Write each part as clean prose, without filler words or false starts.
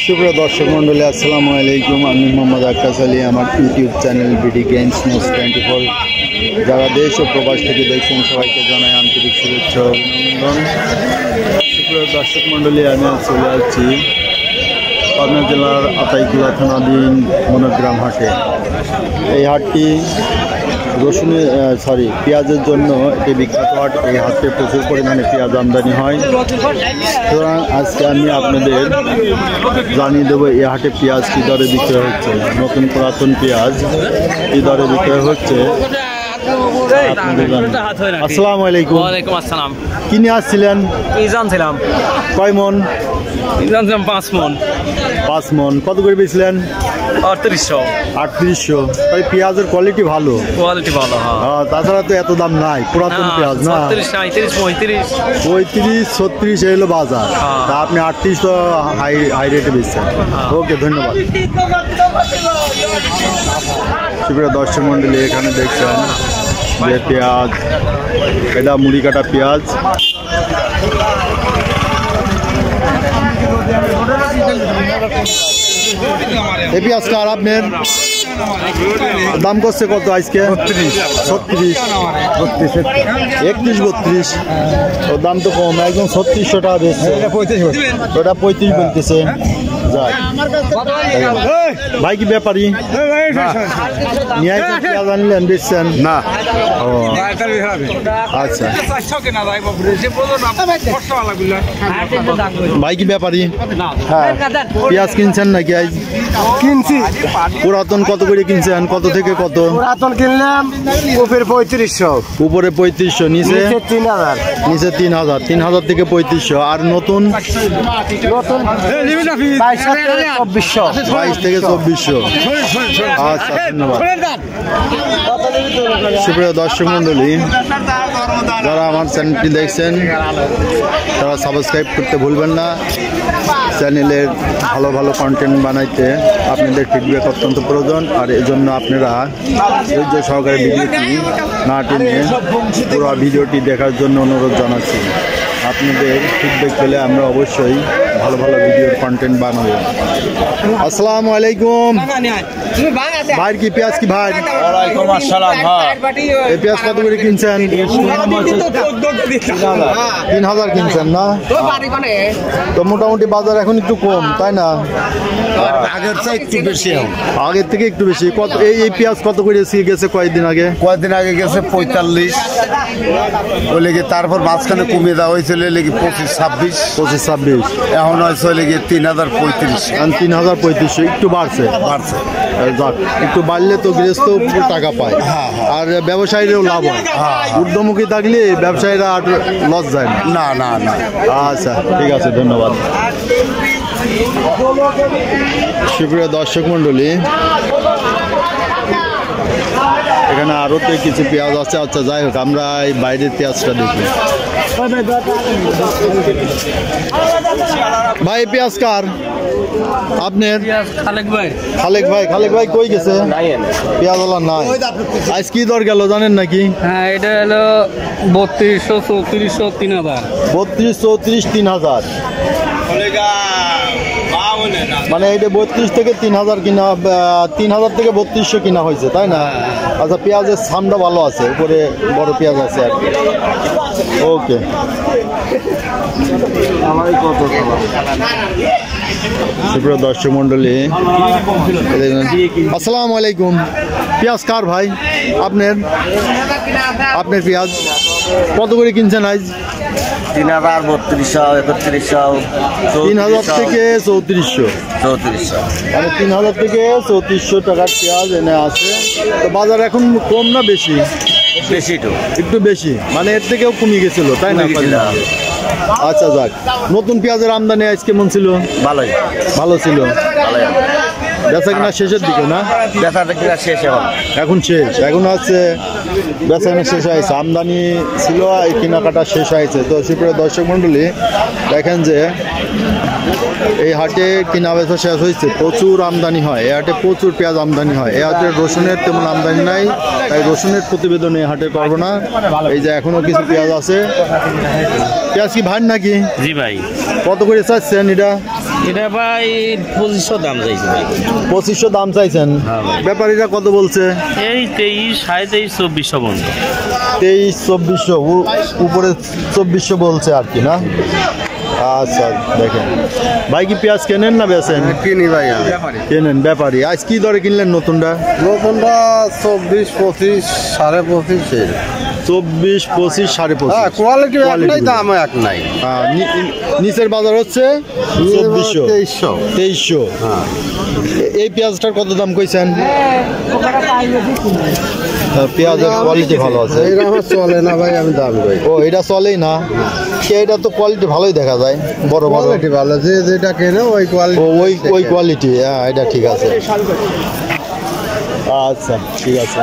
সুপ্রিয় দর্শক মন্ডলী, আসসালামু আলাইকুম। আমি মোহাম্মদ আক্কাস আলী। আমার YouTube channel BD games news 24, যারা দেশ ও প্রবাস থেকে দেখছেন সবাইকে জানাই আন্তরিক শুভেচ্ছা ও অভিনন্দন। সুপ্রিয় দর্শক মন্ডলী, আমি চলে আসছি পাবনা জেলার আতাইকুলা থানাধীন মনোগ্রাম হাটে। এই হাটটি পেঁয়াজের জন্য একটি বিখ্যাত হাট। এই হাটে প্রচুর পরিমাণে পেঁয়াজ আমদানি হয়। সুতরাং আজকে আমি আপনাদের জানিয়ে দেবো এই হাটে পেঁয়াজ কী দরে বিক্রয় হচ্ছে, নতুন পুরাতন পেঁয়াজ কী দরে বিক্রয় হচ্ছে। আসসালামু আলাইকুম। ওয়ালাইকুম আসসালাম। কি নিয়ে আসছিলেন? ইজান ছিলাম। কয় মন? ইজান ছিলাম 5 মন। 5 মন। কত করে বেচলেন? 3800। 3800। তাই পেঁয়াজের কোয়ালিটি ভালো? কোয়ালিটি ভালো, হ্যাঁ। তাছাড়া তো এত দাম নাই পুরাতন পেঁয়াজ না। 36, 37, 35। 35, 36 এলো বাজার। তা আপনি 38 তো হাই রেটে বেচছেন। ওকে, ধন্যবাদ। সুপ্রিয় দর্শক মন্ডলী, এখানে দেখছেন যে পেঁয়াজ, এটা মুড়ি কাটা পেঁয়াজ। এই পেঁয়াজটা আর আপনার দাম করছে কত আজকে? 36, 31, 32। ওর দাম তো কম, একদম 3600 টাকা বেচছে। ওটা 35 বলতেছে। ভাই কি ব্যাপারী? পেঁয়াজ আনলেন, বেচছেন না? ও আচ্ছা। ভাই কি ব্যাপারী? হ্যাঁ। পেঁয়াজ কিনছেন নাকি? আজ কিনছি। পুরাতন কত করে কিনছেন? কত থেকে কত? পুরাতন কিনলাম উপরে 3500। উপরে 3500, নিচে 3000। নিচে 3000। 3000 থেকে 3500। আর নতুন? নতুন 22 থেকে 2400। আচ্ছা, ধন্যবাদ। সুপ্রিয় দর্শক মন্ডলী, যারা আমার চ্যানেলটি দেখছেন তারা সাবস্ক্রাইব করতে ভুলবেন না। চ্যানেলের ভালো ভালো কন্টেন্ট বানাইতে আপনাদের ফিডব্যাক অত্যন্ত প্রয়োজন। আর এই জন্য আপনারা ধৈর্য সহকারে ভিডিওটি না টেনে পুরো ভিডিওটি দেখার জন্য অনুরোধ জানাচ্ছি। আপনাদের ফিডব্যাক পেলে আমরা অবশ্যই ভালো ভালো ভিডিওর কন্টেন্ট বানাবো। আসসালামু আলাইকুম। ভাই কি পেঁয়াজ কি ভাই? ওয়ালাইকুম আসসালাম। এই পেঁয়াজ কত করে কিনছেন? 3000 কিনছেন না? তো মোটামুটি বাজার এখন একটু কম, তাই না? আগের চেয়ে একটু বেশি। আগের থেকে একটু বেশি। কত এই পেঁয়াজ কত করে গেছে কয়েকদিন আগে? কয়েকদিন আগে গেছে 45। ওই লেগে তারপর মাঝখানে কমিয়ে দেওয়া হয়েছিল 25, 26। এখন হয়েছে 3035। 3035। একটু বাড়ছে। যাক, একটু বাড়লে তো গৃহস্থ টাকা পায়, আর ব্যবসায়ীরাও লাভ হয়। ঊর্ধ্বমুখী থাকলে ব্যবসায়ীরা আর লস যায় না। না। আচ্ছা, ঠিক আছে, ধন্যবাদ। সুপ্রিয় দর্শক মন্ডলী, এখানে আরো তো কিছু পেঁয়াজ আছে। আচ্ছা, যাই হোক, আমরা এই বাইরের পেঁয়াজটা দেখি। ভাই পেঁয়াজ কার? আপনার? খালেক ভাই কই গেছে? পেঁয়াজ ওলা নাই। আজ কি দর গেল জানেন নাকি? হ্যাঁ, এটা হলো 3200, 3400, 3000। 32, 34, 3000। মানে এটা 32 থেকে 3000 কিনা, 3000 থেকে 3200 কিনা হয়েছে, তাই না? আচ্ছা, পেঁয়াজের সামটা ভালো আছে, উপরে বড় পেঁয়াজ আছে আর কি। ওকে। সুপ্রিয় দর্শক মন্ডলী, আসসালামু আলাইকুম। পেঁয়াজ কার ভাই? আপনার পেঁয়াজ কত করে কিনছেন আজ? 3000, 3200, 3100। 3000 থেকে 3400। মানে 3000 থেকে 3400 টাকার পেঁয়াজ এনে আছে। তো বাজার এখন কম না বেশি? একটু বেশি, মানে এর থেকেও কমে গেছিল, তাই না? আচ্ছা, যাক। নতুন পেঁয়াজের আমদানি আজ কেমন ছিল? ভালোই। ভালো ছিল। বেচা কিনা শেষের দিকে না? বেচা কিনা শেষ এখন শেষ, এখন হচ্ছে বেচা কিনা শেষ হয়েছে, আমদানি ছিল, এই কেনাকাটা শেষ হয়েছে। তো সুপ্রিয় দর্শক মণ্ডলী, দেখেন যে এই হাটে কিনা বেচা শেষ হয়েছে, প্রচুর আমদানি হয় এই হাটে, প্রচুর পেঁয়াজ আমদানি হয়। এই হাটে রসুনের তেমন আমদানি নাই, তাই রসুনের প্রতিবেদন এই হাটে করবো না। এই যে এখনো কিছু পেঁয়াজ আছে। পেঁয়াজ কি ভাই নাকি? জি ভাই। কত করে চাচ্ছেন এটা? এটা ভাই 2500 দাম চাইছে ভাই। 2500 দাম চাইছেন? ব্যাপারীরা কত বলছে? এই 23, 23.5, 2400 বন্ধ। 23-2400, উপরে 2400 বলছে আর কি, না? আচ্ছা, দেখেন ভাই কি পেঁয়াজ কেনেন না বেচেন? কিনি ভাই, কেনেন। ব্যাপারী আজ কি দরে কিনলেন নতুনটা? 24, 25, 25.5। 24, 25, 25.5। কোয়ালিটি এক নাই, দাম এক নাই। নিচের বাজার হচ্ছে 2400, 2300। এই পেঁয়াজটার কত দাম কইছেন? পেঁয়াজের কোয়ালিটি ভালো আছে। চলে না ভাই, আমি দাম কই। ও, এটা চলেই না? এটা তো কোয়ালিটি ভালোই দেখা যায়, বড় বড় কোয়ালিটি ভালো, যেটা কেনে ওই কোয়ালিটি। ওই কোয়ালিটি, হ্যাঁ, এটা ঠিক আছে। আচ্ছা, ঠিক আছে।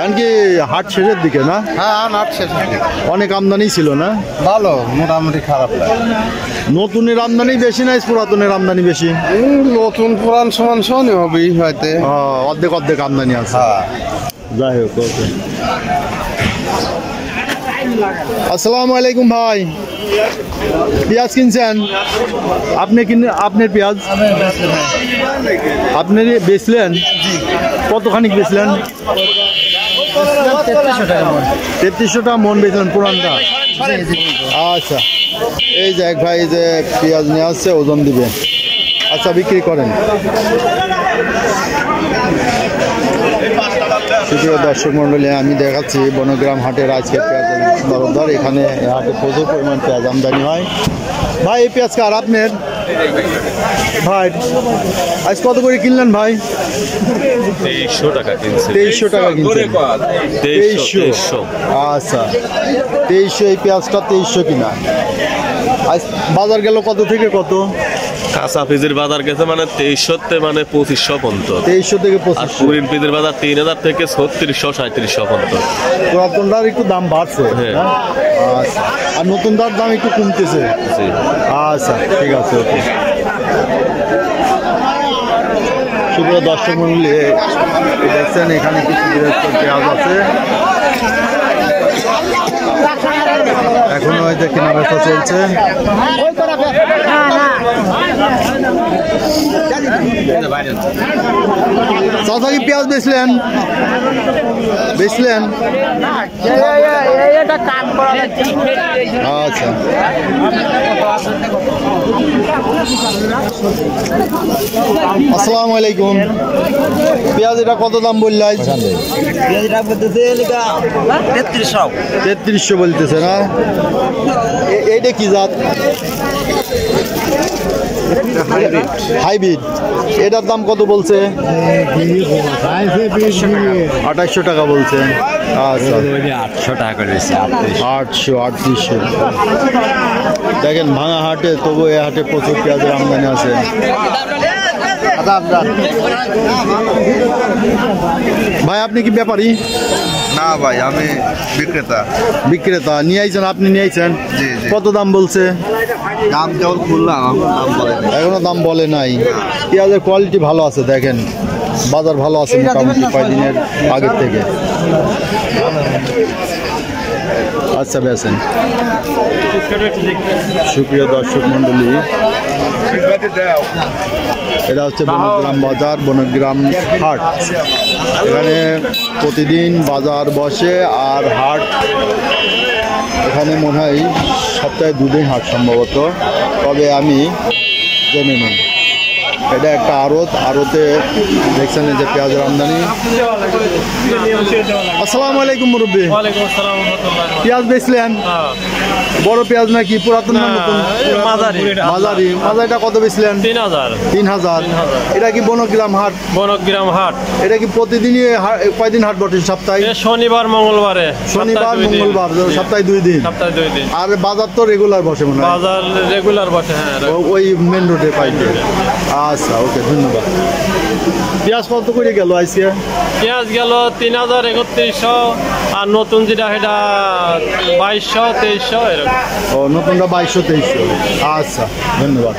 এমনকি হাট শেষের দিকে না? হ্যাঁ, হাট শেষের দিকে। অনেক আমদানি ছিল না? ভালো, মোটামুটি খারাপ না। নতুনের আমদানি বেশি নাই, পুরাতনের আমদানি বেশি? নতুন পুরান সমান সমানই হবে হয়তো। অর্ধেক অর্ধেক আমদানি আছে। যাই হোক, ওকে। আসসালামু আলাইকুম ভাই, পেঁয়াজ কিনছেন? আপনি আপনার পেঁয়াজ আপনি বেচলেন? কতখানি বেচলেন? 3300 টাকা মন বেচলেন পুরানটা? আচ্ছা, এই যে এক ভাই যে পেঁয়াজ নিয়ে আসছে, ওজন দিবে। আচ্ছা, বিক্রি করেন। সুপ্রিয় দর্শক মন্ডলী, আমি দেখাচ্ছি বনগ্রাম হাটের আজকে পেঁয়াজের দরদার। এখানে হাটে প্রচুর পরিমাণ পেঁয়াজ আমদানি হয়। ভাই, এই পেঁয়াজ কার আপনার? ভাই, আজ কত করে কিনলেন ভাই? 2300 টাকা কিনছে। 2300 টাকা কিনছেন? 2300। আচ্ছা, 2300 এই পেঁয়াজটা 2300 কিনা। আজ বাজার গেল কত থেকে কত? কাঁচা পেঁয়াজের বাজার গেছে মানে 2300 মানে 2500 পর্যন্ত। 2300 থেকে আর 2500। পুরিন পেঁয়াজের বাজার 3000 থেকে 3600, 3700 পর্যন্ত। পুরাতনটার একটু দাম বাড়ছে। হ্যাঁ। আচ্ছা, আর নতুনটার দাম একটু কমতেছে। আচ্ছা, ঠিক আছে, ওকে। সুপ্রিয় দর্শক মণ্ডলী, দেখছেন এখানে কিছু পেঁয়াজ আছে, এখনো হয়তো কেনা বেচা চলছে। চাচা কি পেঁয়াজ বেচলেন? আচ্ছা, আসসালামু আলাইকুম। পেঁয়াজ এটা কত দাম বললে? 3300 বলতেছে না? এইটা কি জাত? হাইব্রিড। এটার দাম কত বলছে? 2800 টাকা বলছে। আচ্ছা, 800 টাকা করে 800, 3800। দেখেন ভাঙা হাটে, তবু এই হাটে প্রচুর পেঁয়াজের আমদানি আছে। ভাই, আপনি কি ব্যাপারী? না ভাই, আমি বিক্রেতা। বিক্রেতা নিয়ে আইছেন? আপনি নিয়ে আইছেন? জি, জি। কত দাম বলছে? দাম কেবল খুললাম, দাম বলে এখনো দাম বলে নাই। পেঁয়াজের কোয়ালিটি ভালো আছে, দেখেন বাজার ভালো আছে মোটামুটি কয়েকদিনের আগের থেকে। আচ্ছা, বেছেন। সুপ্রিয় দর্শক মন্ডলী, এটা হচ্ছে বনগ্রাম বাজার, বনগ্রাম হাট। এখানে প্রতিদিন বাজার বসে, আর হাট এখানে মনে হয় সপ্তাহে 2 দিন হাট সম্ভবত, তবে আমি জেনে নিই। এটা একটা আড়তে দেখছেন যে পেঁয়াজের আমদানি। আসসালামু আলাইকুম মুরব্বী, পেঁয়াজ বেচলেন? বড় পেঁয়াজ নাকি পুরাতন না নতুন? মাঝারি। মাঝারিটা কত বেচলেন? 3000। 3000। এটা কি বনগ্রাম হাট? বনগ্রাম হাট। এটা কি প্রতিদিনই কয়দিন হাট বটে সপ্তাহে? শনিবার মঙ্গলবারে। শনিবার মঙ্গলবার সপ্তাহে 2 দিন। সপ্তাহে 2 দিন। আর বাজার তো রেগুলার বসে মনে হয়? বাজার রেগুলার বসে, হ্যাঁ। ওই মেন রোডে পাইতে। আচ্ছা, ওকে, ধন্যবাদ। পেঁয়াজ কত করে গেল আজকে? পেঁয়াজ গেল 3000, 3100, আর নতুন যেটা সেটা 2200, 2300 এরকম। ও, নতুনটা 2200, 2300। আচ্ছা, ধন্যবাদ।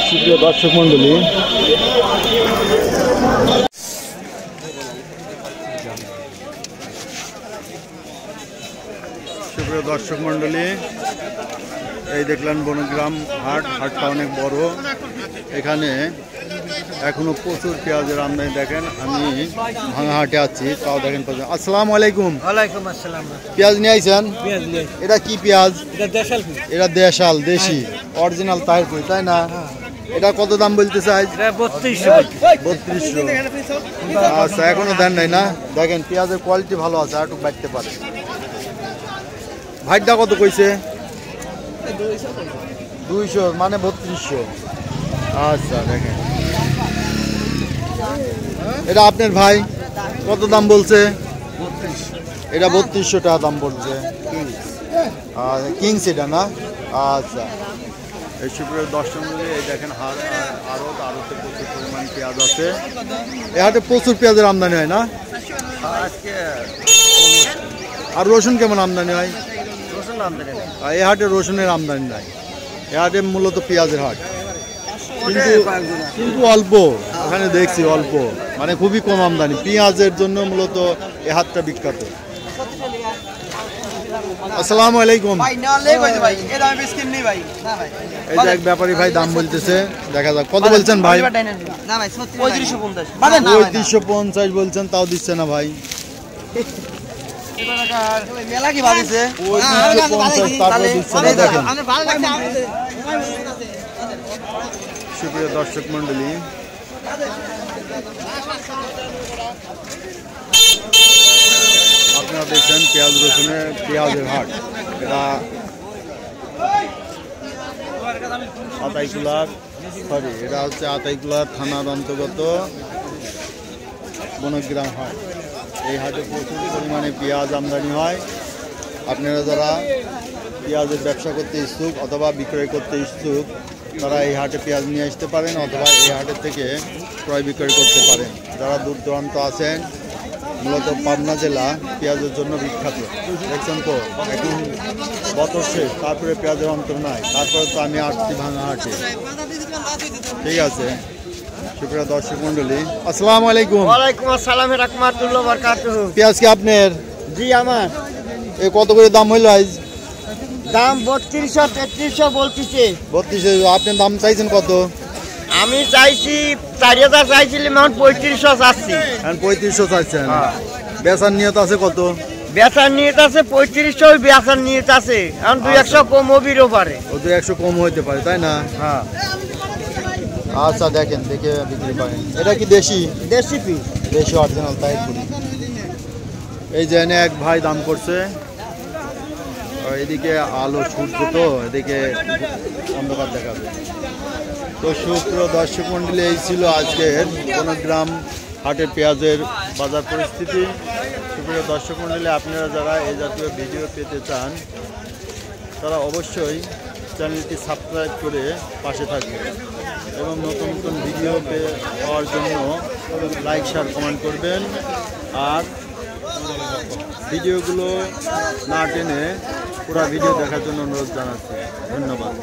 সুপ্রিয় দর্শক মন্ডলী, এই দেখলেন বনগ্রাম হাটটা অনেক বড়। এখানে এখনো প্রচুর পেঁয়াজের আমদানি। দেখেন, আমি ভাঙা হাটে আছি, তাও দেখেন। আসসালামু আলাইকুম। ওয়ালাইকুম আসসালাম। পেঁয়াজ নিয়ে আইছেন? এটা কি পেঁয়াজ? এটা দেশাল, দেশি, অরিজিনাল তাহিরপুর, তাই না? এটা কত দাম বলতে চাই? 3200। আচ্ছা, এখনো দেন নাই না? দেখেন, পেঁয়াজের কোয়ালিটি ভালো আছে, আর একটু বাড়তে পারে। ভাইটা কত কইছে? 200, মানে 3200। আচ্ছা, দেখেন, এটা আপনার ভাই কত দাম বলছে? এটা 3200 টাকা দাম বলছে। কিংস এটা না? আচ্ছা, এই সুপ্রিয় দর্শক মণ্ডলী, এই দেখেন আড়তে প্রচুর পরিমাণ পেঁয়াজ আছে। এ হাটে প্রচুর পেঁয়াজের আমদানি হয় না? আর রসুন কেমন আমদানি হয়? এই হাটে রসুনের আমদানি নাই। এ হাটে মূলত পেঁয়াজের হাট, কিন্তু অল্প। ওখানে দেখছি অল্প, মানে খুবই কম আমদানি। পেঁয়াজের জন্য মূলত এ হাটটা বিখ্যাত। আসসালামু আলাইকুম। এই যে এক ব্যাপারী ভাই দাম বলতেছে, দেখা যাক কত বলছেন ভাই? 3550 বলছেন, তাও দিচ্ছে না ভাই। 3550, তারপর দিচ্ছে না। দেখেন সুপ্রিয় দর্শক মন্ডলী, আপনারা দেখছেন পেঁয়াজ রসুনের পেঁয়াজের হাট। এটা এটা হচ্ছে আতাইকুলার থানার অন্তর্গত বনগ্রাম হাট। এই হাটে প্রচুর পরিমাণে পেঁয়াজ আমদানি হয়। আপনারা যারা পেঁয়াজের ব্যবসা করতে ইচ্ছুক অথবা বিক্রয় করতে ইচ্ছুক, তারা এই হাটে পেঁয়াজ নিয়ে আসতে পারেন, অথবা এই হাটের থেকে ক্রয় বিক্রয় করতে পারেন। যারা দূর দূরান্ত আছেন, মূলত পাবনা জেলা পেঁয়াজের জন্য বিখ্যাত। দেখছেন তো, এখন বছর শেষ, তারপরে পেঁয়াজের অন্তর নাই। তারপরে তো আমি আসছি ভাঙা হাটে। ঠিক আছে, সুপ্রিয় দর্শক মন্ডলী, আসসালামু আলাইকুম। ওয়ালাইকুম আসসালাম রাহমাতুল্লাহি ওয়া বারাকাতুহু। পেঁয়াজ কি আপনার? জি, আমার। এ কত করে দাম হইল আজ? দাম 3200, 3300 বলতেছে। 3200। আপনার দাম চাইছেন কত? আমি চাইছি 4000 চাইছিলাম, এখন 3500 চাচ্ছি। এখন 3500 চাইছেন। বেচার নিয়ত আছে কত? বেচার নিয়ত আছে 3500, বেচার নিয়ত আছে। এখন 200 কম হবিরও পারে। 200 কম হইতে পারে, তাই না? হ্যাঁ। আচ্ছা, দেখেন, দেখে বিক্রি করেন। এটা কি দেশি? দেশি পিস, দেশি অরিজিনাল তাহিরপুরি। এই যে এনে এক ভাই দাম করছে। এদিকে আলো সূর্য, তো এদিকে অন্ধকার দেখাবে। তো সুপ্রিয় দর্শক মন্ডলী, এই ছিল আজকের বনগ্রাম হাটের পেঁয়াজের বাজার পরিস্থিতি। সুপ্রিয় দর্শক মন্ডলী, আপনারা যারা এই জাতীয় ভিডিও পেতে চান, তারা অবশ্যই চ্যানেলটি সাবস্ক্রাইব করে পাশে থাকবেন এবং নতুন নতুন ভিডিও পাওয়ার জন্য লাইক, শেয়ার, কমেন্ট করবেন। আর ভিডিওগুলো না টেনে পুরো ভিডিও দেখার জন্য অনুরোধ জানাচ্ছি। ধন্যবাদ।